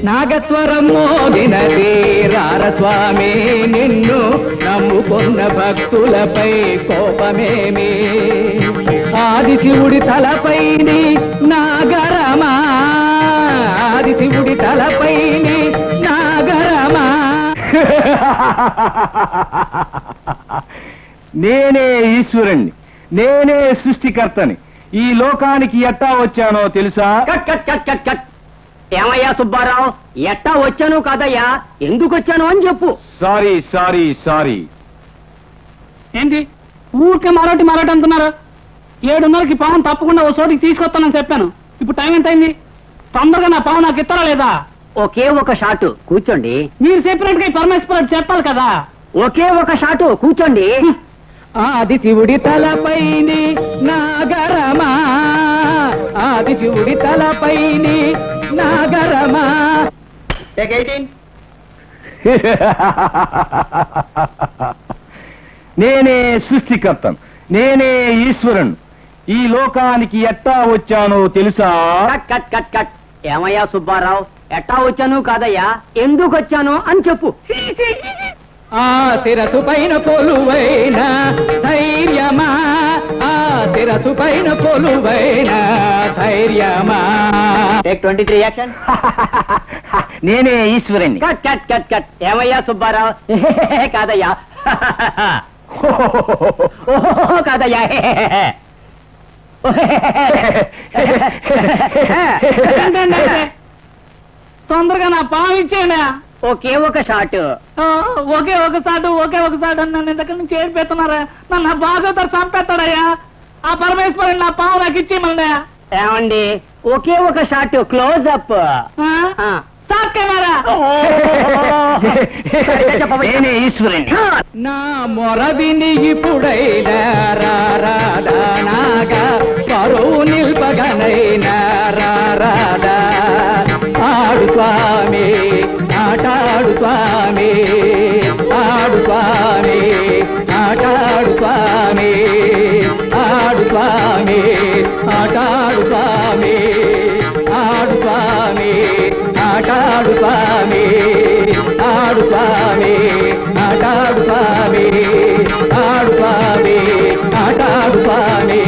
నాగస్వరం మోగినది రారస్వామి నిన్ను నమ్ముకున్న భక్తులపై కోపమేమి ఆదిశివుడి తలపైని నాగరమా ఆదిశివుడి తలపైని నాగరమా నేనే ఈశ్వరుణ్ణి నేనే సృష్టికర్తని ఈ లోకానికి ఎట్టా వచ్చానో తెలుసా cut cut cut cut cut ఏమయ్యా సుబ్బారావు ఎట్టా వచ్చాను కాదయ్యా ఎందుకు వచ్చాను అని చెప్పు సారీ సారీ సారీ ఏంటి ఊరికే మరోటి అంటున్నారు 7:30కి పావును తప్పకుండా ఓ చోటికి తీసుకొస్తానని చెప్పాను ఇప్పుడు టైం ఎంత అయింది తొందరగా నా పావు నాకు ఇస్తారా లేదా ఒకే ఒక షాటు కూర్చోండి మీరు సెపరేట్ గా పరమేశ్వరుడు చెప్పాలి కదా ఒకే ఒక షాటు కూర్చోండి ఆదిశివుడి తలపైని నాగరమా ఆదిశివుడి తలపైని నాగరమా నేనే సృష్టికర్తను నేనే ఈశ్వరుణ్ణి ఈ లోకానికి ఎట్టా వచ్చానో తెలుసా కట్ కట్ కట్ కట్ ఏమయ్యా సుబ్బారావు ఎట్టా వచ్చాను కాదయ్యా ఎందుకు వచ్చాను అని చెప్పు ఆ శిరసు పైన కొలువైన ధైర్యమా ఆ శిరసు పైన కొలువైన ధైర్యమా టేక్ 23 యాక్షన్ నేనే ఈశ్వరుణ్ణి కట్ కట్ కట్ కట్ ఏమయ్యా సుబ్బారావు కాదయ్యా కాదయ్యా తొందరగా నా పావు ఇచ్చేయండి ఒకే ఒక షాట్ ఒకే ఒక సాటు నన్ను ఇంతకీ నుంచి ఏడిపెడుతున్నారా నన్ను బాగా చంపేస్తాడయ్యా ఆ పరమేశ్వరుడు నా పావు నాకు ఇచ్చేయమన్నా ఏమండి ఒకే ఒక షాట్ క్లోజ్ అప్ నేనే ఈశ్వరుణ్ణి నా మొరవిని ఇప్పుడైనా రారాదా నాగా కరువు నిల్పగనైనా రారాదా ఆడు స్వామి ఆటాడు స్వామి ఆడు స్వామి ఆటాడు స్వామి ఆడు స్వామి ఆటాడు స్వామి ఆడు స్వామి ఆటాడు స్వామి ఆడు స్వామి ఆటాడు స్వామి ఆడు స్వామి ఆటాడు స్వామి